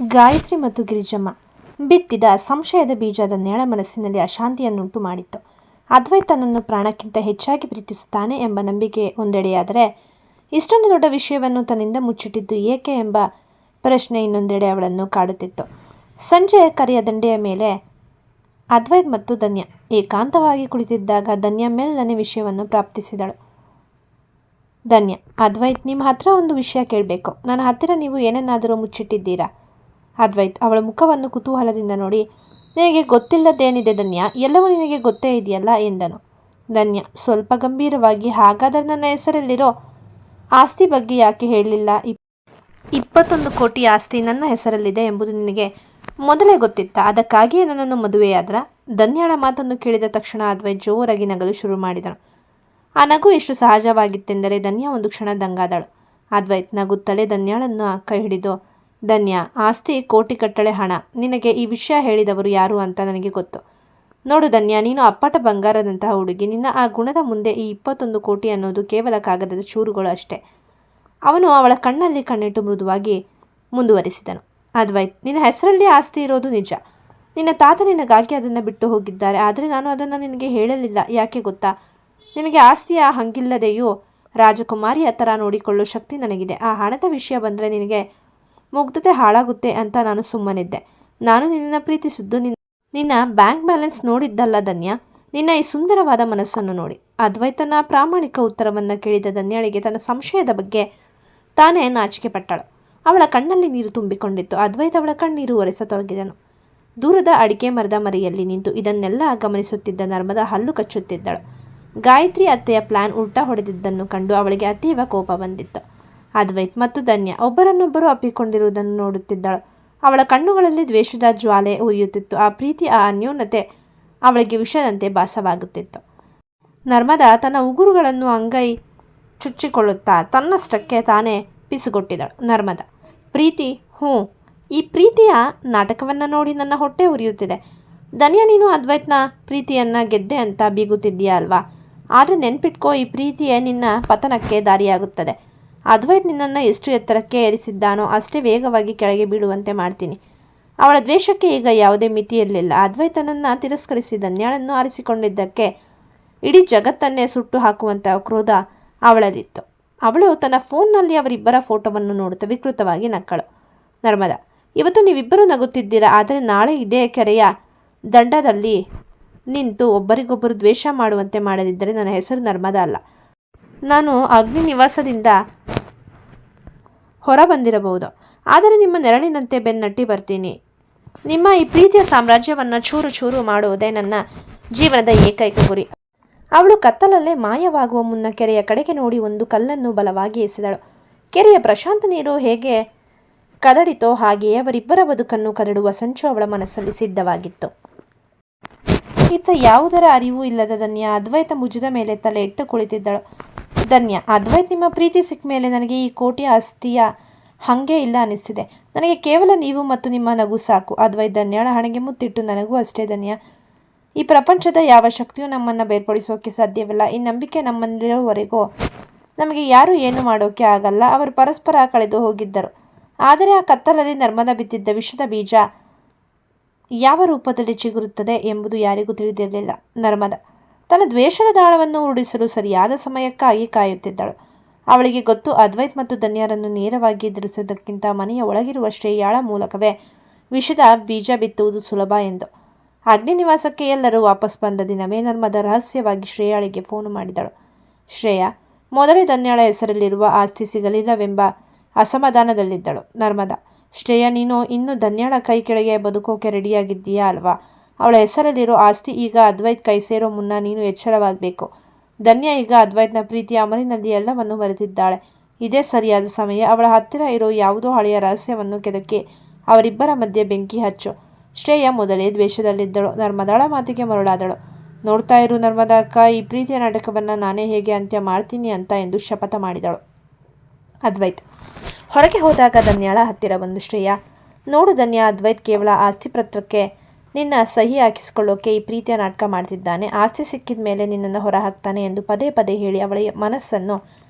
ಗಾಯತ್ರಿ ಮತ್ತು ಗಿರಿಜಮ್ಮ ಬಿತ್ತಿದ ಸಂಶಯದ ಬೀಜ ಧನ್ಯಾಳ ಮನಸ್ಸಿನಲ್ಲಿ ಅಶಾಂತಿಯನ್ನುಂಟು ಮಾಡಿತ್ತು. ಅದ್ವೈತ್ ತನ್ನನ್ನು ಪ್ರಾಣಕ್ಕಿಂತ ಹೆಚ್ಚಾಗಿ ಪ್ರೀತಿಸುತ್ತಾನೆ ಎಂಬ ನಂಬಿಕೆ ಒಂದೆಡೆಯಾದರೆ, ಇಷ್ಟೊಂದು ದೊಡ್ಡ ವಿಷಯವನ್ನು ತನ್ನಿಂದ ಮುಚ್ಚಿಟ್ಟಿದ್ದು ಏಕೆ ಎಂಬ ಪ್ರಶ್ನೆ ಇನ್ನೊಂದೆಡೆ ಅವಳನ್ನು ಕಾಡುತ್ತಿತ್ತು. ಸಂಜೆ ಕರೆಯ ದಂಡೆಯ ಮೇಲೆ ಅದ್ವೈತ್ ಮತ್ತು ಧನ್ಯ ಏಕಾಂತವಾಗಿ ಕುಳಿತಿದ್ದಾಗ ಧನ್ಯ ಮೆಲ್ಲನೆ ವಿಷಯವನ್ನು ಪ್ರಾಪ್ತಿಸಿದಳು. ಧನ್ಯ: ಅದ್ವೈತ್, ನಿಮ್ಮ ಹತ್ರ ಒಂದು ವಿಷಯ ಕೇಳಬೇಕು. ನನ್ನ ಹತ್ತಿರ ನೀವು ಏನನ್ನಾದರೂ ಮುಚ್ಚಿಟ್ಟಿದ್ದೀರಾ? ಅದ್ವೈತ್ ಅವಳ ಮುಖವನ್ನು ಕುತೂಹಲದಿಂದ ನೋಡಿ, ನಿನಗೆ ಗೊತ್ತಿಲ್ಲದೇನಿದೆ ಧನ್ಯ, ಎಲ್ಲವೂ ನಿನಗೆ ಗೊತ್ತೇ ಇದೆಯಲ್ಲ ಎಂದನು. ಧನ್ಯ ಸ್ವಲ್ಪ ಗಂಭೀರವಾಗಿ, ಹಾಗಾದರೆ ನನ್ನ ಹೆಸರಲ್ಲಿರೋ ಆಸ್ತಿ ಬಗ್ಗೆ ಯಾಕೆ ಹೇಳಲಿಲ್ಲ? 21 ಕೋಟಿ ಆಸ್ತಿ ನನ್ನ ಹೆಸರಲ್ಲಿದೆ ಎಂಬುದು ನಿನಗೆ ಮೊದಲೇ ಗೊತ್ತಿತ್ತಾ? ಅದಕ್ಕಾಗಿಯೇ ನನ್ನನ್ನು ಮದುವೆಯಾದ್ರ? ಧನ್ಯಾಳ ಮಾತನ್ನು ಕೇಳಿದ ತಕ್ಷಣ ಅದ್ವೈತ್ ಜೋರಾಗಿ ನಗಲು ಶುರು ಮಾಡಿದನು. ಆ ನಗು ಎಷ್ಟು ಸಹಜವಾಗಿತ್ತೆಂದರೆ ಧನ್ಯ ಒಂದು ಕ್ಷಣ ದಂಗಾದಳು. ಅದ್ವೈತ್ ನಗುತ್ತಲೇ ಧನ್ಯಾಳನ್ನು ಕೈ ಹಿಡಿದು, ಧನ್ಯ, ಆಸ್ತಿ ಕೋಟಿಗಟ್ಟಲೆ ಹಣ. ನಿನಗೆ ಈ ವಿಷಯ ಹೇಳಿದವರು ಯಾರು ಅಂತ ನನಗೆ ಗೊತ್ತು. ನೋಡು ಧನ್ಯ, ನೀನು ಅಪ್ಪಟ ಬಂಗಾರದಂತಹ ಹುಡುಗಿ. ನಿನ್ನ ಆ ಗುಣದ ಮುಂದೆ ಈ 21 ಕೋಟಿ ಅನ್ನೋದು ಕೇವಲ ಕಾಗದದ ಚೂರುಗಳು ಅಷ್ಟೇ. ಅವನು ಅವಳ ಕಣ್ಣಲ್ಲಿ ಕಣ್ಣಿಟ್ಟು ಮೃದುವಾಗಿ ಮುಂದುವರಿಸಿದನು. ಅದ್ವೈತ್, ನಿನ್ನ ಹೆಸರಲ್ಲಿ ಆಸ್ತಿ ಇರೋದು ನಿಜ. ನಿನ್ನ ತಾತ ನಿನಗಾಗಿ ಅದನ್ನು ಬಿಟ್ಟು ಹೋಗಿದ್ದಾರೆ. ಆದರೆ ನಾನು ಅದನ್ನು ನಿನಗೆ ಹೇಳಲಿಲ್ಲ. ಯಾಕೆ ಗೊತ್ತಾ? ನಿನಗೆ ಆಸ್ತಿಯ ಹಂಗಿಲ್ಲದೆಯೂ ರಾಜಕುಮಾರಿಯ ಥರ ನೋಡಿಕೊಳ್ಳೋ ಶಕ್ತಿ ನನಗಿದೆ. ಆ ಹಣದ ವಿಷಯ ಬಂದರೆ ನಿನಗೆ ಮುಗ್ಧತೆ ಹಾಳಾಗುತ್ತೆ ಅಂತ ನಾನು ಸುಮ್ಮನಿದ್ದೆ. ನಾನು ನಿನ್ನನ್ನು ಪ್ರೀತಿಸಿದ್ದು ನಿನ್ನ ಬ್ಯಾಂಕ್ ಬ್ಯಾಲೆನ್ಸ್ ನೋಡಿದ್ದಲ್ಲ ಧನ್ಯ, ನಿನ್ನ ಈ ಸುಂದರವಾದ ಮನಸ್ಸನ್ನು ನೋಡಿ. ಅದ್ವೈತನ ಪ್ರಾಮಾಣಿಕ ಉತ್ತರವನ್ನು ಕೇಳಿದ ಧನ್ಯಾಳಿಗೆ ತನ್ನ ಸಂಶಯದ ಬಗ್ಗೆ ತಾನೇ ನಾಚಿಕೆ ಪಟ್ಟಳು. ಅವಳ ಕಣ್ಣಲ್ಲಿ ನೀರು ತುಂಬಿಕೊಂಡಿತ್ತು. ಅದ್ವೈತ್ ಅವಳ ಕಣ್ಣೀರು ಒರೆಸತೊಡಗಿದನು. ದೂರದ ಅಡಿಕೆ ಮರದ ಮರೆಯಲ್ಲಿ ನಿಂತು ಇದನ್ನೆಲ್ಲ ಗಮನಿಸುತ್ತಿದ್ದ ನರ್ಮದಾ ಹಲ್ಲು ಕಚ್ಚುತ್ತಿದ್ದಳು. ಗಾಯತ್ರಿ ಅತ್ತೆಯ ಪ್ಲಾನ್ ಉಲ್ಟಾ ಹೊಡೆದಿದ್ದನ್ನು ಕಂಡು ಅವಳಿಗೆ ಅತೀವ ಕೋಪ ಬಂದಿತ್ತು. ಅದ್ವೈತ್ ಮತ್ತು ಧನ್ಯ ಒಬ್ಬರನ್ನೊಬ್ಬರು ಅಪ್ಪಿಕೊಂಡಿರುವುದನ್ನು ನೋಡುತ್ತಿದ್ದಳು. ಅವಳ ಕಣ್ಣುಗಳಲ್ಲಿ ದ್ವೇಷದ ಜ್ವಾಲೆ ಉರಿಯುತ್ತಿತ್ತು. ಆ ಪ್ರೀತಿ, ಆ ಅನ್ಯೋನ್ಯತೆ ಅವಳಿಗೆ ವಿಷದಂತೆ ಭಾಸವಾಗುತ್ತಿತ್ತು. ನರ್ಮದಾ ತನ್ನ ಉಗುರುಗಳನ್ನು ಅಂಗೈ ಚುಚ್ಚಿಕೊಳ್ಳುತ್ತಾ ತನ್ನಷ್ಟಕ್ಕೆ ತಾನೇ ಪಿಸುಗೊಟ್ಟಿದಳು. ನರ್ಮದಾ: ಪ್ರೀತಿ? ಹ್ಞೂ, ಈ ಪ್ರೀತಿಯ ನಾಟಕವನ್ನು ನೋಡಿ ನನ್ನ ಹೊಟ್ಟೆ ಉರಿಯುತ್ತಿದೆ. ಧನ್ಯ, ನೀನು ಅದ್ವೈತ್ನ ಪ್ರೀತಿಯನ್ನ ಗೆದ್ದೆ ಅಂತ ಬೀಗುತ್ತಿದ್ದೀಯ ಅಲ್ವಾ? ಆದರೆ ನೆನ್ಪಿಟ್ಕೋ, ಈ ಪ್ರೀತಿಯೇ ನಿನ್ನ ಪತನಕ್ಕೆ ದಾರಿಯಾಗುತ್ತದೆ. ಅದ್ವೈತ್ ನಿನ್ನನ್ನು ಎಷ್ಟು ಎತ್ತರಕ್ಕೆ ಏರಿಸಿದ್ದಾನೋ ಅಷ್ಟೇ ವೇಗವಾಗಿ ಕೆಳಗೆ ಬೀಳುವಂತೆ ಮಾಡ್ತೀನಿ. ಅವಳ ದ್ವೇಷಕ್ಕೆ ಈಗ ಯಾವುದೇ ಮಿತಿಯಿರಲಿಲ್ಲ. ಅದ್ವೈತನನ್ನು ತಿರಸ್ಕರಿಸಿ ಧನ್ಯಾಳನ್ನು ಆರಿಸಿಕೊಂಡಿದ್ದಕ್ಕೆ ಇಡೀ ಜಗತ್ತನ್ನೇ ಸುಟ್ಟು ಹಾಕುವಂಥ ಕ್ರೋಧ ಅವಳಲ್ಲಿತ್ತು. ಅವಳು ತನ್ನ ಫೋನ್ನಲ್ಲಿ ಅವರಿಬ್ಬರ ಫೋಟೋವನ್ನು ನೋಡುತ್ತಾ ವಿಕೃತವಾಗಿ ನಕ್ಕಳು. ನರ್ಮದಾ: ಇವತ್ತು ನೀವಿಬ್ಬರೂ ನಗುತ್ತಿದ್ದೀರಾ, ಆದರೆ ನಾಳೆ ಇದೇ ಕೆರೆಯ ದಂಡದಲ್ಲಿ ನಿಂತು ಒಬ್ಬರಿಗೊಬ್ಬರು ದ್ವೇಷ ಮಾಡುವಂತೆ ಮಾಡದಿದ್ದರೆ ನನ್ನ ಹೆಸರು ನರ್ಮದಾ ಅಲ್ಲ. ನಾನು ಅಗ್ನಿ ನಿವಾಸದಿಂದ ಹೊರ ಬಂದಿರಬಹುದು, ಆದರೆ ನಿಮ್ಮ ನೆರಳಿನಂತೆ ಬೆನ್ನಟ್ಟಿ ಬರ್ತೀನಿ. ನಿಮ್ಮ ಈ ಪ್ರೀತಿಯ ಸಾಮ್ರಾಜ್ಯವನ್ನು ಚೂರು ಚೂರು ಮಾಡುವುದೇ ನನ್ನ ಜೀವನದ ಏಕೈಕ ಗುರಿ. ಅವಳು ಕತ್ತಲಲ್ಲೇ ಮಾಯವಾಗುವ ಮುನ್ನ ಕೆರೆಯ ಕಡೆಗೆ ನೋಡಿ ಒಂದು ಕಲ್ಲನ್ನು ಬಲವಾಗಿ ಎಸೆದಳು. ಕೆರೆಯ ಪ್ರಶಾಂತ ನೀರು ಹೇಗೆ ಕದಡಿತೋ ಹಾಗೆಯೇ ಅವರಿಬ್ಬರ ಬದುಕನ್ನು ಕದಡುವ ಸಂಚು ಅವಳ ಮನಸ್ಸಲ್ಲಿ ಸಿದ್ಧವಾಗಿತ್ತು. ಇತ್ತ ಯಾವುದರ ಅರಿವು ಇಲ್ಲದ ಧನ್ಯ ಅದ್ವೈತ ಭುಜದ ಮೇಲೆ ತಲೆ ಇಟ್ಟು ಕುಳಿತಿದ್ದಳು. ಧನ್ಯ: ಅದ್ವೈತ್, ನಿಮ್ಮ ಪ್ರೀತಿ ಸಿಕ್ಕ ಮೇಲೆ ನನಗೆ ಈ ಕೋಟಿ ಆಸ್ತಿಯ ಹಂಗೆ ಇಲ್ಲ ಅನ್ನಿಸ್ತಿದೆ. ನನಗೆ ಕೇವಲ ನೀವು ಮತ್ತು ನಿಮ್ಮ ನಗು ಸಾಕು. ಅದ್ವೈತ್ ಧನ್ಯಾಳ ಹಣೆಗೆ ಮುತ್ತಿಟ್ಟು, ನನಗೂ ಅಷ್ಟೇ ಧನ್ಯ. ಈ ಪ್ರಪಂಚದ ಯಾವ ಶಕ್ತಿಯೂ ನಮ್ಮನ್ನು ಬೇರ್ಪಡಿಸೋಕೆ ಸಾಧ್ಯವಿಲ್ಲ. ಈ ನಂಬಿಕೆ ನಮ್ಮಲ್ಲಿರೋವರೆಗೂ ನಮಗೆ ಯಾರೂ ಏನು ಮಾಡೋಕೆ ಆಗಲ್ಲ. ಅವರು ಪರಸ್ಪರ ಕಳೆದು ಹೋಗಿದ್ದರು, ಆದರೆ ಆ ಕತ್ತಲಲ್ಲಿ ನರ್ಮದಾ ಬಿತ್ತಿದ್ದ ವಿಷದ ಬೀಜ ಯಾವ ರೂಪದಲ್ಲಿ ಚಿಗುರುತ್ತದೆ ಎಂಬುದು ಯಾರಿಗೂ ತಿಳಿದಿರಲಿಲ್ಲ. ನರ್ಮದಾ ತನ್ನ ದ್ವೇಷದ ದಾಳವನ್ನು ಉರುಳಿಸಲು ಸರಿಯಾದ ಸಮಯಕ್ಕಾಗಿ ಕಾಯುತ್ತಿದ್ದಳು. ಅವಳಿಗೆ ಗೊತ್ತು, ಅದ್ವೈತ್ ಮತ್ತು ಧನ್ಯರನ್ನು ನೇರವಾಗಿ ಎದುರಿಸುವುದಕ್ಕಿಂತ ಮನೆಯ ಒಳಗಿರುವ ಶ್ರೇಯಾಳ ಮೂಲಕವೇ ವಿಷದ ಬೀಜ ಬಿತ್ತುವುದು ಸುಲಭ ಎಂದು. ಅಗ್ನಿ ನಿವಾಸಕ್ಕೆ ಎಲ್ಲರೂ ವಾಪಸ್ ಬಂದ ದಿನವೇ ನರ್ಮದಾ ರಹಸ್ಯವಾಗಿ ಶ್ರೇಯಾಳಿಗೆ ಫೋನು ಮಾಡಿದಳು. ಶ್ರೇಯಾ ಮೊದಲೇ ಧನ್ಯಾಳ ಹೆಸರಲ್ಲಿರುವ ಆಸ್ತಿ ಸಿಗಲಿಲ್ಲವೆಂಬ ಅಸಮಾಧಾನದಲ್ಲಿದ್ದಳು. ನರ್ಮದಾ: ಶ್ರೇಯಾ, ನೀನು ಇನ್ನೂ ಧನ್ಯಾಳ ಕೈ ಕೆಳಗೆ ಬದುಕೋಕೆ ರೆಡಿಯಾಗಿದ್ದೀಯಾ ಅಲ್ವಾ? ಅವಳ ಹೆಸರಲ್ಲಿರೋ ಆಸ್ತಿ ಈಗ ಅದ್ವೈತ್ ಕೈ ಸೇರೋ ಮುನ್ನ ನೀನು ಎಚ್ಚರವಾಗಬೇಕು. ಧನ್ಯ ಈಗ ಅದ್ವೈತ್ನ ಪ್ರೀತಿಯ ಅಮಲಿನಲ್ಲಿ ಎಲ್ಲವನ್ನೂ ಮರೆತಿದ್ದಾಳೆ. ಇದೇ ಸರಿಯಾದ ಸಮಯ. ಅವಳ ಹತ್ತಿರ ಇರೋ ಯಾವುದೋ ಹಳೆಯ ರಹಸ್ಯವನ್ನು ಕೆದಕಿ ಅವರಿಬ್ಬರ ಮಧ್ಯೆ ಬೆಂಕಿ ಹಚ್ಚು. ಶ್ರೇಯಾ ಮೊದಲೇ ದ್ವೇಷದಲ್ಲಿದ್ದಳು. ನರ್ಮದಾಳ ಮಾತಿಗೆ ಮರುಳಾದಳು. ನೋಡ್ತಾ ಇರು ನರ್ಮದಾ ಅಕ್ಕ, ಈ ಪ್ರೀತಿಯ ನಾಟಕವನ್ನು ನಾನೇ ಹೇಗೆ ಅಂತ್ಯ ಮಾಡ್ತೀನಿ ಅಂತ ಎಂದು ಶಪಥ ಮಾಡಿದಳು. ಅದ್ವೈತ್ ಹೊರಗೆ ಹೋದಾಗ ಧನ್ಯಾಳ ಹತ್ತಿರ ಬಂದು ಶ್ರೇಯಾ: ನೋಡು ಧನ್ಯ, ಅದ್ವೈತ್ ಕೇವಲ ಆಸ್ತಿ ಪತ್ರಕ್ಕೆ ನಿನ್ನ ಸಹಿ ಹಾಕಿಸಿಕೊಳ್ಳೋಕೆ ಈ ಪ್ರೀತಿಯ ನಾಟಕ ಮಾಡ್ತಿದ್ದಾನೆ. ಆಸ್ತಿ ಸಿಕ್ಕಿದ ಮೇಲೆ ನಿನ್ನನ್ನು ಹೊರ ಹಾಕ್ತಾನೆ ಎಂದು ಪದೇ ಪದೇ ಹೇಳಿ ಅವಳ ಮನಸ್ಸನ್ನು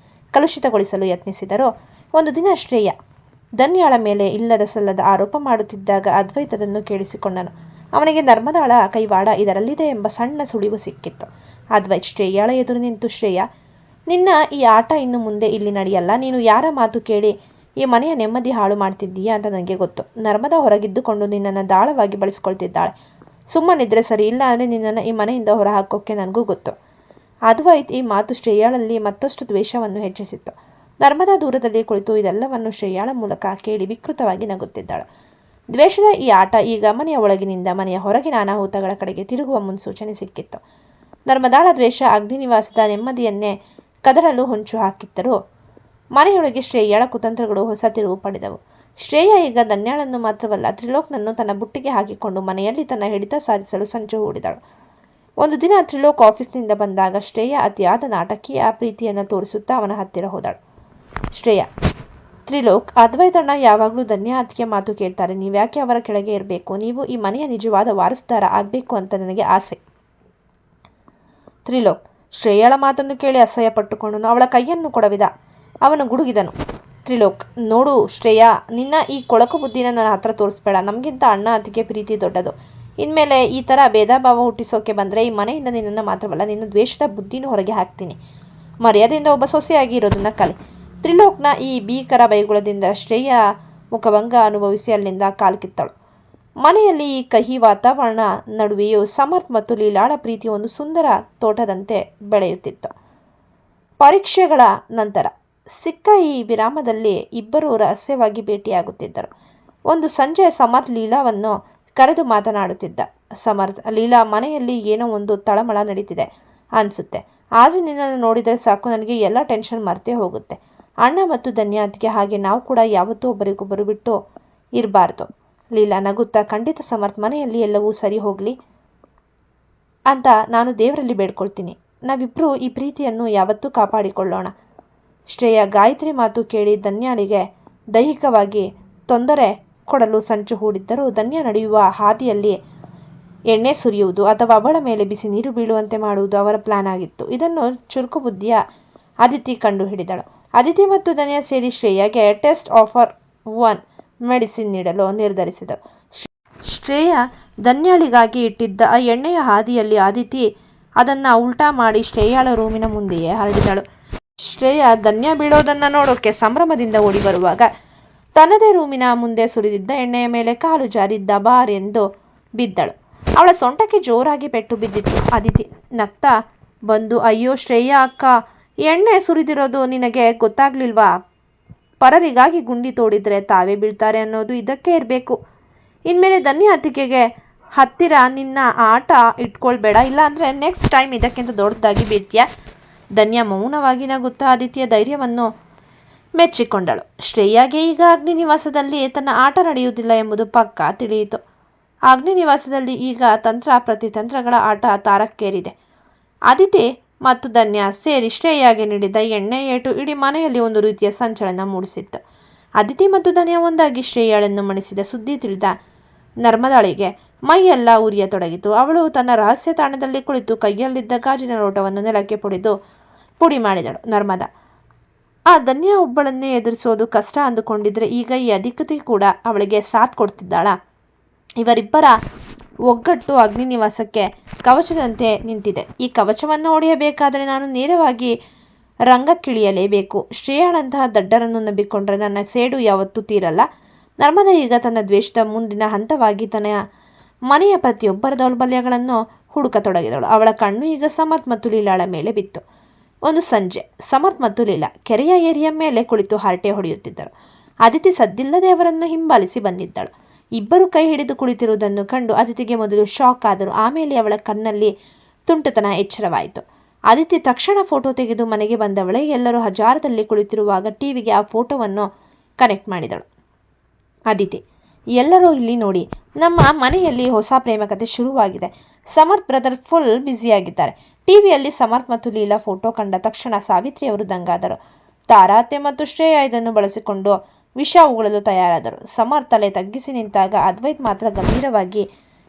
ಕಲುಷಿತಗೊಳಿಸಲು ಯತ್ನಿಸಿದರು. ಒಂದು ದಿನ ಶ್ರೇಯಾ ಧನ್ಯಾಳ ಮೇಲೆ ಇಲ್ಲದ ಸಲ್ಲದ ಆರೋಪ ಮಾಡುತ್ತಿದ್ದಾಗ ಅದ್ವೈತದನ್ನು ಕೇಳಿಸಿಕೊಂಡನು. ಅವನಿಗೆ ನರ್ಮದಾಳ ಕೈವಾಡ ಇದರಲ್ಲಿದೆ ಎಂಬ ಸಣ್ಣ ಸುಳಿವು ಸಿಕ್ಕಿತ್ತು. ಅದ್ವೈತ್ ಶ್ರೇಯಾಳ ಎದುರು ನಿಂತು, ಶ್ರೇಯಾ, ನಿನ್ನ ಈ ಆಟ ಇನ್ನು ಮುಂದೆ ಇಲ್ಲಿ ನಡೆಯಲ್ಲ. ನೀನು ಯಾರ ಮಾತು ಕೇಳಿ ಈ ಮನೆಯ ನೆಮ್ಮದಿ ಹಾಳು ಮಾಡ್ತಿದ್ದೀಯಾ ಅಂತ ನನಗೆ ಗೊತ್ತು. ನರ್ಮದಾ ಹೊರಗಿದ್ದುಕೊಂಡು ನಿನ್ನನ್ನು ದಾಳವಾಗಿ ಬಳಸ್ಕೊಳ್ತಿದ್ದಾಳೆ. ಸುಮ್ಮನಿದ್ರೆ ಸರಿ, ಇಲ್ಲ ಅಂದರೆ ನಿನ್ನನ್ನು ಈ ಮನೆಯಿಂದ ಹೊರ ಹಾಕೋಕ್ಕೆ ನನಗೂ ಗೊತ್ತು. ಅದ್ವೈತ್ ಈ ಮಾತು ಶ್ರೇಯಾಳಲ್ಲಿ ಮತ್ತಷ್ಟು ದ್ವೇಷವನ್ನು ಹೆಚ್ಚಿಸಿತ್ತು. ನರ್ಮದಾ ದೂರದಲ್ಲಿ ಕುಳಿತು ಇದೆಲ್ಲವನ್ನು ಶ್ರೇಯಾಳ ಮೂಲಕ ಕೇಳಿ ವಿಕೃತವಾಗಿ ನಗುತ್ತಿದ್ದಾಳು. ದ್ವೇಷದ ಈ ಆಟ ಈಗ ಮನೆಯ ಒಳಗಿನಿಂದ ಮನೆಯ ಹೊರಗಿನ ಅನಾಹುತಗಳ ಕಡೆಗೆ ತಿರುಗುವ ಮುನ್ಸೂಚನೆ ಸಿಕ್ಕಿತ್ತು. ನರ್ಮದಾಳ ದ್ವೇಷ ಅಗ್ನಿನಿವಾಸದ ನೆಮ್ಮದಿಯನ್ನೇ ಕದಡಲು ಹೊಂಚು ಹಾಕಿದ್ದರೂ ಮನೆಯೊಳಗೆ ಶ್ರೇಯಾಳ ಕುತಂತ್ರಗಳು ಹೊಸ ತಿರುವು ಪಡೆದವು. ಶ್ರೇಯಾ ಈಗ ಧನ್ಯಾಳನ್ನು ಮಾತ್ರವಲ್ಲ, ತ್ರಿಲೋಕ್ನನ್ನು ತನ್ನ ಬುಟ್ಟಿಗೆ ಹಾಕಿಕೊಂಡು ಮನೆಯಲ್ಲಿ ತನ್ನ ಹಿಡಿತ ಸಾಧಿಸಲು ಸಂಚು ಹೂಡಿದಳು. ಒಂದು ದಿನ ತ್ರಿಲೋಕ್ ಆಫೀಸ್ನಿಂದ ಬಂದಾಗ ಶ್ರೇಯಾ ಅತಿಯಾದ ನಾಟಕೀಯ ಪ್ರೀತಿಯನ್ನು ತೋರಿಸುತ್ತಾ ಅವನ ಹತ್ತಿರ ಹೋದಳು. ಶ್ರೇಯಾ, ತ್ರಿಲೋಕ್, ಅದ್ವೈತಣ್ಣ ಯಾವಾಗಲೂ ಧನ್ಯಾ ಅತ್ತಿಗೆ ಮಾತು ಕೇಳ್ತಾರೆ. ನೀವ್ಯಾಕೆ ಅವರ ಕೆಳಗೆ ಇರಬೇಕು? ನೀವು ಈ ಮನೆಯ ನಿಜವಾದ ವಾರಸುದಾರ ಆಗಬೇಕು ಅಂತ ನನಗೆ ಆಸೆ. ತ್ರಿಲೋಕ್ ಶ್ರೇಯಾಳ ಮಾತನ್ನು ಕೇಳಿ ಅಸಹ್ಯ ಪಟ್ಟುಕೊಂಡನು. ಅವಳ ಕೈಯನ್ನು ಕೊಡವಿದ. ಅವನು ಗುಡುಗಿದನು. ತ್ರಿಲೋಕ್, ನೋಡು ಶ್ರೇಯಾ, ನಿನ್ನ ಈ ಕೊಳಕು ಬುದ್ಧಿನ ನನ್ನ ಹತ್ರ ತೋರಿಸ್ಬೇಡ. ನಮಗಿಂತ ಅಣ್ಣ ಅತ್ತಿಗೆ ಪ್ರೀತಿ ದೊಡ್ಡದು. ಇನ್ಮೇಲೆ ಈ ಥರ ಭೇದ ಭಾವ ಹುಟ್ಟಿಸೋಕೆ ಬಂದರೆ ಈ ಮನೆಯಿಂದ ನಿನ್ನನ್ನು ಮಾತ್ರವಲ್ಲ, ನಿನ್ನ ದ್ವೇಷದ ಬುದ್ಧಿನೂ ಹೊರಗೆ ಹಾಕ್ತೀನಿ. ಮರ್ಯಾದೆಯಿಂದ ಒಬ್ಬ ಸೊಸೆಯಾಗಿ ಇರೋದನ್ನ ಕಲಿ. ತ್ರಿಲೋಕ್ನ ಈ ಭೀಕರ ಬೈಗುಳದಿಂದ ಶ್ರೇಯಾ ಮುಖಭಂಗ ಅನುಭವಿಸಿ ಅಲ್ಲಿಂದ ಕಾಲ್ಕಿತ್ತಳು. ಮನೆಯಲ್ಲಿ ಈ ಕಹಿ ವಾತಾವರಣ ನಡುವೆಯೂ ಸಮರ್ಥ್ ಮತ್ತು ಲೀಲಾಳ ಪ್ರೀತಿ ಒಂದು ಸುಂದರ ತೋಟದಂತೆ ಬೆಳೆಯುತ್ತಿತ್ತು. ಪರೀಕ್ಷೆಗಳ ನಂತರ ಸಿಕ್ಕ ಈ ವಿರಾಮದಲ್ಲಿ ಇಬ್ಬರೂ ರಹಸ್ಯವಾಗಿ ಭೇಟಿಯಾಗುತ್ತಿದ್ದರು. ಒಂದು ಸಂಜೆ ಸಮರ್ಥ್ ಲೀಲಾವನ್ನು ಕರೆದು ಮಾತನಾಡುತ್ತಿದ್ದ. ಸಮರ್ಥ್, ಲೀಲಾ, ಮನೆಯಲ್ಲಿ ಏನೋ ಒಂದು ತಳಮಳ ನಡೀತಿದೆ ಅನಿಸುತ್ತೆ. ಆದರೆ ನಿನ್ನನ್ನು ನೋಡಿದರೆ ಸಾಕು, ನನಗೆ ಎಲ್ಲ ಟೆನ್ಷನ್ ಮರ್ತೇ ಹೋಗುತ್ತೆ. ಅಣ್ಣ ಮತ್ತು ಧನ್ಯಾ ಅತ್ತಿಗೆ ಹಾಗೆ ನಾವು ಕೂಡ ಯಾವತ್ತೂ ಒಬ್ಬರಿಗೊಬ್ಬರು ಬಿಟ್ಟು ಇರಬಾರ್ದು. ಲೀಲಾ ನಗುತ್ತಾ, ಖಂಡಿತ ಸಮರ್ಥ್, ಮನೆಯಲ್ಲಿ ಎಲ್ಲವೂ ಸರಿ ಹೋಗಲಿ ಅಂತ ನಾನು ದೇವರಲ್ಲಿ ಬೇಡ್ಕೊಳ್ತೀನಿ. ನಾವಿಬ್ಬರೂ ಈ ಪ್ರೀತಿಯನ್ನು ಯಾವತ್ತೂ ಕಾಪಾಡಿಕೊಳ್ಳೋಣ. ಶ್ರೇಯಾ ಗಾಯತ್ರಿ ಮಾತು ಕೇಳಿ ಧನ್ಯಾಳಿಗೆ ದೈಹಿಕವಾಗಿ ತೊಂದರೆ ಕೊಡಲು ಸಂಚು ಹೂಡಿದ್ದರೂ ಧನ್ಯಾ ನಡೆಯುವ ಹಾದಿಯಲ್ಲಿ ಎಣ್ಣೆ ಸುರಿಯುವುದು ಅಥವಾ ಅವಳ ಮೇಲೆ ಬಿಸಿ ನೀರು ಬೀಳುವಂತೆ ಮಾಡುವುದು ಅವರ ಪ್ಲಾನ್ ಆಗಿತ್ತು. ಇದನ್ನು ಚುರುಕು ಬುದ್ಧಿಯ ಅದಿತಿ ಕಂಡು ಹಿಡಿದಳು. ಅದಿತಿ ಮತ್ತು ಧನ್ಯಾ ಸೇರಿ ಶ್ರೇಯಾಗೆ ಟೆಸ್ಟ್ ಆಫರ್ 1 ಮೆಡಿಸಿನ್ ನೀಡಲು ನಿರ್ಧರಿಸಿದರು. ಶ್ರೇಯಾ ಧನ್ಯಾಳಿಗಾಗಿ ಇಟ್ಟಿದ್ದ ಆ ಎಣ್ಣೆಯ ಹಾದಿಯಲ್ಲಿ ಅದಿತಿ ಅದನ್ನು ಉಲ್ಟಾ ಮಾಡಿ ಶ್ರೇಯಾಳ ರೂಮಿನ ಮುಂದೆಯೇ ಹರಡಿದಳು. ಶ್ರೇಯಾ ಧನ್ಯಾ ಬೀಳೋದನ್ನು ನೋಡೋಕೆ ಸಂಭ್ರಮದಿಂದ ಓಡಿ ಬರುವಾಗ ತನ್ನದೇ ರೂಮಿನ ಮುಂದೆ ಸುರಿದಿದ್ದ ಎಣ್ಣೆಯ ಮೇಲೆ ಕಾಲು ಜಾರಿ ದಬಾರ್ ಎಂದು ಬಿದ್ದಳು. ಅವಳ ಸೊಂಟಕ್ಕೆ ಜೋರಾಗಿ ಪೆಟ್ಟು ಬಿದ್ದಿತ್ತು. ಅದಿತಿ ನಗ್ತಾ ಬಂದು, ಅಯ್ಯೋ ಶ್ರೇಯಾ ಅಕ್ಕ, ಎಣ್ಣೆ ಸುರಿದಿರೋದು ನಿನಗೆ ಗೊತ್ತಾಗ್ಲಿಲ್ವಾ? ಪರರಿಗಾಗಿ ಗುಂಡಿ ತೋಡಿದ್ರೆ ತಾವೇ ಬೀಳ್ತಾರೆ ಅನ್ನೋದು ಇದಕ್ಕೆ ಇರಬೇಕು. ಇನ್ಮೇಲೆ ಧನ್ಯಾ ಅತ್ತಿಗೆಗೆ ಹತ್ತಿರ ನಿನ್ನ ಆಟ ಇಟ್ಕೊಳ್ಬೇಡ, ಇಲ್ಲಾಂದರೆ ನೆಕ್ಸ್ಟ್ ಟೈಮ್ ಇದಕ್ಕಿಂತ ದೊಡ್ಡದಾಗಿ ಬೀಳ್ತೀಯ. ಧನ್ಯಾ ಮೌನವಾಗಿ ನಗುತ್ತಾ ಅದಿತಿಯ ಧೈರ್ಯವನ್ನು ಮೆಚ್ಚಿಕೊಂಡಳು. ಶ್ರೇಯಾಗೆ ಈಗ ಅಗ್ನಿನಿವಾಸದಲ್ಲಿ ತನ್ನ ಆಟ ನಡೆಯುವುದಿಲ್ಲ ಎಂಬುದು ಪಕ್ಕಾ ತಿಳಿಯಿತು. ಅಗ್ನಿನಿವಾಸದಲ್ಲಿ ಈಗ ತಂತ್ರ ಪ್ರತಿತಂತ್ರಗಳ ಆಟ ತಾರಕ್ಕೇರಿದೆ. ಅದಿತಿ ಮತ್ತು ಧನ್ಯಾ ಸೇರಿ ಶ್ರೇಯಾಗೆ ನೀಡಿದ ಎಣ್ಣೆ ಏಟು ಇಡೀ ಮನೆಯಲ್ಲಿ ಒಂದು ರೀತಿಯ ಸಂಚಲನ ಮೂಡಿಸಿತ್ತು. ಅದಿತಿ ಮತ್ತು ಧನ್ಯಾ ಒಂದಾಗಿ ಶ್ರೇಯಾಳನ್ನು ಮಣಿಸಿದ ಸುದ್ದಿ ತಿಳಿದ ನರ್ಮದಾಳಿಗೆ ಮೈಯೆಲ್ಲ ಉರಿಯತೊಡಗಿತು. ಅವಳು ತನ್ನ ರಹಸ್ಯ ತಾಣದಲ್ಲಿ ಕುಳಿತು ಕೈಯಲ್ಲಿದ್ದ ಗಾಜಿನ ಲೋಟವನ್ನು ನೆಲಕ್ಕೆ ಪುಡಿ ಮಾಡಿದಳು. ನರ್ಮದಾ, ಆ ಧನ್ಯಾ ಒಬ್ಬಳನ್ನೇ ಎದುರಿಸೋದು ಕಷ್ಟ ಅಂದುಕೊಂಡಿದ್ರೆ ಈಗ ಈ ಅಧಿಕತೆ ಕೂಡ ಅವಳಿಗೆ ಸಾಥ್ ಕೊಡ್ತಿದ್ದಾಳ? ಇವರಿಬ್ಬರ ಒಗ್ಗಟ್ಟು ಅಗ್ನಿನಿವಾಸಕ್ಕೆ ಕವಚದಂತೆ ನಿಂತಿದೆ. ಈ ಕವಚವನ್ನು ಒಡೆಯಬೇಕಾದರೆ ನಾನು ನೇರವಾಗಿ ರಂಗಕ್ಕಿಳಿಯಲೇಬೇಕು. ಶ್ರೇಯಾಳಂತಹ ದಡ್ಡರನ್ನು ನಂಬಿಕೊಂಡ್ರೆ ನನ್ನ ಸೇಡು ಯಾವತ್ತೂ ತೀರಲ್ಲ. ನರ್ಮದಾ ಈಗ ತನ್ನ ದ್ವೇಷದ ಮುಂದಿನ ಹಂತವಾಗಿ ತನ್ನ ಮನೆಯ ಪ್ರತಿಯೊಬ್ಬರ ದೌರ್ಬಲ್ಯಗಳನ್ನು ಹುಡುಕತೊಡಗಿದಳು. ಅವಳ ಕಣ್ಣು ಈಗ ಸಮರ್ಥ್ ಮತ್ತು ಲೀಲಾಳ ಮೇಲೆ ಬಿತ್ತು. ಒಂದು ಸಂಜೆ ಸಮರ್ಥ್ ಮತ್ತು ಲೀಲಾ ಕೆರೆಯ ಏರಿಯ ಮೇಲೆ ಕುಳಿತು ಹರಟೆ ಹೊಡೆಯುತ್ತಿದ್ದರು. ಅದಿತಿ ಸದ್ದಿಲ್ಲದೆ ಅವರನ್ನು ಹಿಂಬಾಲಿಸಿ ಬಂದಿದ್ದಳು. ಇಬ್ಬರು ಕೈ ಹಿಡಿದು ಕುಳಿತಿರುವುದನ್ನು ಕಂಡು ಅದಿತಿಗೆ ಮೊದಲು ಶಾಕ್ ಆದರು. ಆಮೇಲೆ ಅವಳ ಕಣ್ಣಲ್ಲಿ ತುಂಟತನ ಎಚ್ಚರವಾಯಿತು. ಅದಿತಿ ತಕ್ಷಣ ಫೋಟೋ ತೆಗೆದು ಮನೆಗೆ ಬಂದವಳೆ. ಎಲ್ಲರೂ ಹಜಾರದಲ್ಲಿ ಕುಳಿತಿರುವಾಗ ಟಿವಿಗೆ ಆ ಫೋಟೋವನ್ನು ಕನೆಕ್ಟ್ ಮಾಡಿದಳು. ಅದಿತಿ, ಎಲ್ಲರೂ ಇಲ್ಲಿ ನೋಡಿ, ನಮ್ಮ ಮನೆಯಲ್ಲಿ ಹೊಸ ಪ್ರೇಮಕತೆ ಶುರುವಾಗಿದೆ. ಸಮರ್ಥ್ ಬ್ರದರ್ ಫುಲ್ ಬ್ಯುಸಿಯಾಗಿದ್ದಾರೆ. ಟಿವಿಯಲ್ಲಿ ಸಮರ್ಥ್ ಮತ್ತು ಲೀಲಾ ಫೋಟೋ ಕಂಡ ತಕ್ಷಣ ಸಾವಿತ್ರಿ ಅವರು ದಂಗಾದರು. ತಾರಾ ಅತ್ತೆ ಮತ್ತು ಶ್ರೇಯಾ ಇದನ್ನು ಬಳಸಿಕೊಂಡು ವಿಷ ಉಗುಳಲು ತಯಾರಾದರು. ಸಮರ್ಥ್ ತಲೆ ತಗ್ಗಿಸಿ ನಿಂತಾಗ ಅದ್ವೈತ್ ಮಾತ್ರ ಗಂಭೀರವಾಗಿ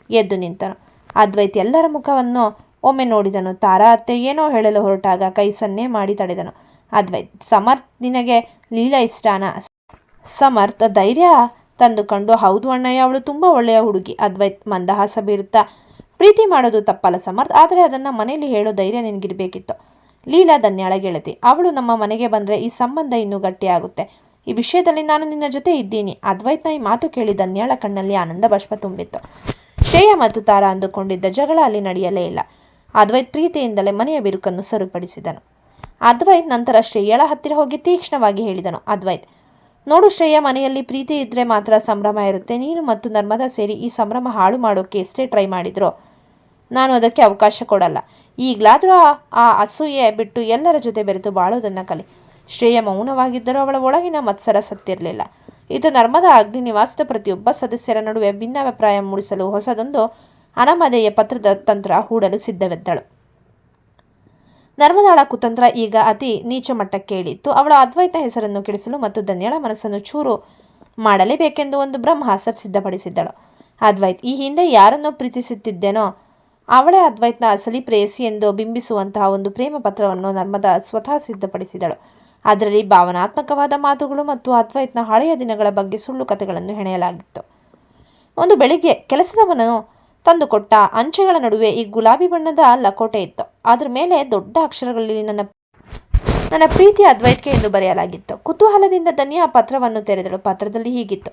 ಎದ್ದು ನಿಂತನು. ಅದ್ವೈತ್ ಎಲ್ಲರ ಮುಖವನ್ನು ಒಮ್ಮೆ ನೋಡಿದನು. ತಾರಾ ಅತ್ತೆ ಏನೋ ಹೇಳಲು ಹೊರಟಾಗ ಕೈ ಸನ್ನೆ ಮಾಡಿ ತಡೆದನು. ಅದ್ವೈತ್, ಸಮರ್ಥ್, ನಿನಗೆ ಲೀಲಾ ಇಷ್ಟಾನ? ಸಮರ್ಥ ಧೈರ್ಯ ತಂದುಕೊಂಡು, ಹೌದು ಅಣ್ಣಯ್ಯ, ಅವಳು ತುಂಬ ಒಳ್ಳೆಯ ಹುಡುಗಿ. ಅದ್ವೈತ್ ಮಂದಹಾಸ ಬೀರುತ್ತಾ, ಪ್ರೀತಿ ಮಾಡೋದು ತಪ್ಪಲ್ಲ ಸಮರ್ಥ, ಆದರೆ ಅದನ್ನು ಮನೆಯಲ್ಲಿ ಹೇಳೋ ಧೈರ್ಯ ನಿನಗಿರಬೇಕಿತ್ತು. ಲೀಲಾ ಧನ್ಯಾಳ ಗೆಳತಿ, ಅವಳು ನಮ್ಮ ಮನೆಗೆ ಬಂದರೆ ಈ ಸಂಬಂಧ ಇನ್ನೂ ಗಟ್ಟಿಯಾಗುತ್ತೆ. ಈ ವಿಷಯದಲ್ಲಿ ನಾನು ನಿನ್ನ ಜೊತೆ ಇದ್ದೀನಿ. ಅದ್ವೈತ್ನ ಈ ಮಾತು ಕೇಳಿ ಧನ್ಯಾಳ ಕಣ್ಣಲ್ಲಿ ಆನಂದ ಬಾಷ್ಪ ತುಂಬಿತ್ತು. ಶ್ರೇಯಾ ಮತ್ತು ತಾರಾ ಅಂದುಕೊಂಡಿದ್ದ ಜಗಳ ಅಲ್ಲಿ ನಡೆಯಲೇ ಇಲ್ಲ. ಅದ್ವೈತ್ ಪ್ರೀತಿಯಿಂದಲೇ ಮನೆಯ ಬಿರುಕನ್ನು ಸರಿಪಡಿಸಿದನು. ಅದ್ವೈತ್ ನಂತರ ಶ್ರೇಯಳ ಹತ್ತಿರ ಹೋಗಿ ತೀಕ್ಷ್ಣವಾಗಿ ಹೇಳಿದನು. ಅದ್ವೈತ್, ನೋಡು ಶ್ರೇಯಾ, ಮನೆಯಲ್ಲಿ ಪ್ರೀತಿ ಇದ್ರೆ ಮಾತ್ರ ಸಂಭ್ರಮ ಇರುತ್ತೆ. ನೀನು ಮತ್ತು ನರ್ಮದಾ ಸೇರಿ ಈ ಸಂಭ್ರಮ ಹಾಳು ಮಾಡೋಕೆ ಎಷ್ಟೇ ಟ್ರೈ ಮಾಡಿದ್ರು ನಾನು ಅದಕ್ಕೆ ಅವಕಾಶ ಕೊಡಲ್ಲ. ಈಗಲಾದರೂ ಆ ಅಸೂಯೆ ಬಿಟ್ಟು ಎಲ್ಲರ ಜೊತೆ ಬೆರೆತು ಬಾಳೋದನ್ನ ಕಲಿ. ಶ್ರೇಯಾ ಮೌನವಾಗಿದ್ದರೂ ಅವಳ ಒಳಗಿನ ಮತ್ಸರ ಸತ್ತಿರಲಿಲ್ಲ. ಇದು ನರ್ಮದಾ ಅಗ್ನಿ ನಿವಾಸದ ಪ್ರತಿಯೊಬ್ಬ ಸದಸ್ಯರ ನಡುವೆ ಭಿನ್ನಾಭಿಪ್ರಾಯ ಮೂಡಿಸಲು ಹೊಸದೊಂದು ಅನಾಮಧೇಯ ಪತ್ರದ ತಂತ್ರ ಹೂಡಲು ಸಿದ್ಧವಿದ್ದಳು. ನರ್ಮದಾಳ ಕುತಂತ್ರ ಈಗ ಅತಿ ನೀಚ ಮಟ್ಟಕ್ಕೆ ಇಳಿಯಿತು. ಅವಳು ಅದ್ವೈತ್ನ ಹೆಸರನ್ನು ಕೆಡಿಸಲು ಮತ್ತು ಧನ್ಯಾಳ ಮನಸ್ಸನ್ನು ಚೂರು ಮಾಡಲೇಬೇಕೆಂದು ಒಂದು ಬ್ರಹ್ಮಾಸ್ತ್ರ ಸಿದ್ಧಪಡಿಸಿದ್ದಳು. ಅದ್ವೈತ್ ಈ ಹಿಂದೆ ಯಾರನ್ನೋ ಪ್ರೀತಿಸುತ್ತಿದ್ದೇನೋ ಅವಳೇ ಅದ್ವೈತ್ನ ಅಸಲಿ ಪ್ರೇಯಸಿ ಎಂದು ಬಿಂಬಿಸುವಂತಹ ಒಂದು ಪ್ರೇಮ ಪತ್ರವನ್ನು ನರ್ಮದಾ ಸ್ವತಃ ಸಿದ್ಧಪಡಿಸಿದಳು. ಅದರಲ್ಲಿ ಭಾವನಾತ್ಮಕವಾದ ಮಾತುಗಳು ಮತ್ತು ಅದ್ವೈತ್ನ ಹಳೆಯ ದಿನಗಳ ಬಗ್ಗೆ ಸುಳ್ಳು ಕಥೆಗಳನ್ನು ಹೆಣೆಯಲಾಗಿತ್ತು. ಒಂದು ಬೆಳಿಗ್ಗೆ ಕೆಲಸದವನು ತಂದುಕೊಟ್ಟ ಅಂಚೆಗಳ ನಡುವೆ ಈ ಗುಲಾಬಿ ಬಣ್ಣದ ಲಕೋಟೆ ಇತ್ತು. ಅದರ ಮೇಲೆ ದೊಡ್ಡ ಅಕ್ಷರಗಳಲ್ಲಿ ನನ್ನ ಪ್ರೀತಿ ಅದ್ವೈತ್ಗೆ ಎಂದು ಬರೆಯಲಾಗಿತ್ತು. ಕುತೂಹಲದಿಂದ ಧನ್ಯಾ ಆ ಪತ್ರವನ್ನು ತೆರೆದಳು. ಪತ್ರದಲ್ಲಿ ಹೀಗಿತ್ತು.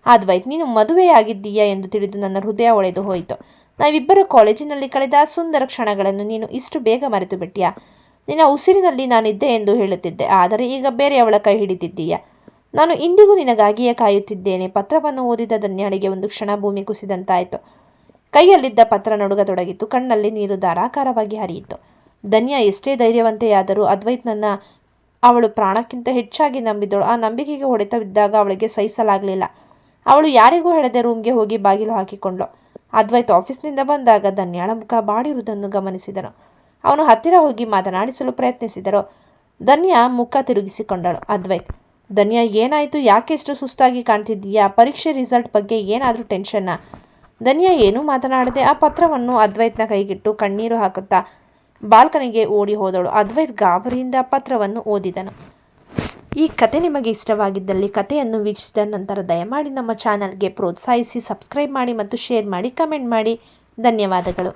ಅದ್ವೈತ್, ನೀನು ಮದುವೆಯಾಗಿದ್ದೀಯಾ ಎಂದು ತಿಳಿದು ನನ್ನ ಹೃದಯ ಒಡೆದು ಹೋಯಿತು. ನಾವಿಬ್ಬರು ಕಾಲೇಜಿನಲ್ಲಿ ಕಳೆದ ಸುಂದರ ಕ್ಷಣಗಳನ್ನು ನೀನು ಇಷ್ಟು ಬೇಗ ಮರೆತು ಬಿಟ್ಟಿಯಾ? ನಿನ್ನ ಉಸಿರಿನಲ್ಲಿ ನಾನಿದ್ದೆ ಎಂದು ಹೇಳುತ್ತಿದ್ದೆ, ಆದರೆ ಈಗ ಬೇರೆಯವಳ ಕೈ ಹಿಡಿದಿದ್ದೀಯಾ? ನಾನು ಇಂದಿಗೂ ನಿನಗಾಗಿಯೇ ಕಾಯುತ್ತಿದ್ದೇನೆ. ಪತ್ರವನ್ನು ಓದಿದ ಧನ್ಯಾಳಿಗೆ ಒಂದು ಕ್ಷಣ ಭೂಮಿ ಕುಸಿದಂತಾಯಿತು. ಕೈಯಲ್ಲಿದ್ದ ಪತ್ರ ನಡುಗತೊಡಗಿತು. ಕಣ್ಣಲ್ಲಿ ನೀರು ಧಾರಾಕಾರವಾಗಿ ಹರಿಯಿತು. ಧನ್ಯಾ ಎಷ್ಟೇ ಧೈರ್ಯವಂತೆಯಾದರೂ ಅದ್ವೈತ್ನನ್ನ ಅವಳು ಪ್ರಾಣಕ್ಕಿಂತ ಹೆಚ್ಚಾಗಿ ನಂಬಿದಳು. ಆ ನಂಬಿಕೆಗೆ ಹೊಡೆತ ಬಿದ್ದಾಗ ಅವಳಿಗೆ ಸಹಿಸಲಾಗಲಿಲ್ಲ. ಅವಳು ಯಾರಿಗೂ ಹೇಳದೆ ರೂಮ್ಗೆ ಹೋಗಿ ಬಾಗಿಲು ಹಾಕಿಕೊಂಡ್ಳು. ಅದ್ವೈತ್ ಆಫೀಸ್ನಿಂದ ಬಂದಾಗ ಧನ್ಯಾಳ ಮುಖ ಬಾಡಿರುವುದನ್ನು ಗಮನಿಸಿದನು. ಅವನು ಹತ್ತಿರ ಹೋಗಿ ಮಾತನಾಡಿಸಲು ಪ್ರಯತ್ನಿಸಿದರು. ಧನ್ಯಾ ಮುಖ ತಿರುಗಿಸಿಕೊಂಡಳು. ಅದ್ವೈತ್, ಧನ್ಯಾ, ಏನಾಯಿತು? ಯಾಕೆ ಇಷ್ಟು ಸುಸ್ತಾಗಿ ಕಾಣ್ತಿದ್ದೀಯಾ? ಪರೀಕ್ಷೆ ರಿಸಲ್ಟ್ ಬಗ್ಗೆ ಏನಾದರೂ ಟೆನ್ಷನ್ನಾ? ಧನ್ಯಾ ಏನೂ ಮಾತನಾಡದೆ ಆ ಪತ್ರವನ್ನು ಅದ್ವೈತ್ನ ಕೈಗಿಟ್ಟು ಕಣ್ಣೀರು ಹಾಕುತ್ತಾ ಬಾಲ್ಕನಿಗೆ ಓಡಿ ಹೋದಳು. ಅದ್ವೈತ್ ಗಾಬರಿಯಿಂದ ಪತ್ರವನ್ನು ಓದಿದನು. ಈ ಕತೆ ನಿಮಗೆ ಇಷ್ಟವಾಗಿದ್ದಲ್ಲಿ ಕಥೆಯನ್ನು ವೀಕ್ಷಿಸಿದ ನಂತರ ದಯಮಾಡಿ ನಮ್ಮ ಚಾನಲ್ಗೆ ಪ್ರೋತ್ಸಾಹಿಸಿ, ಸಬ್ಸ್ಕ್ರೈಬ್ ಮಾಡಿ ಮತ್ತು ಶೇರ್ ಮಾಡಿ, ಕಮೆಂಟ್ ಮಾಡಿ. ಧನ್ಯವಾದಗಳು.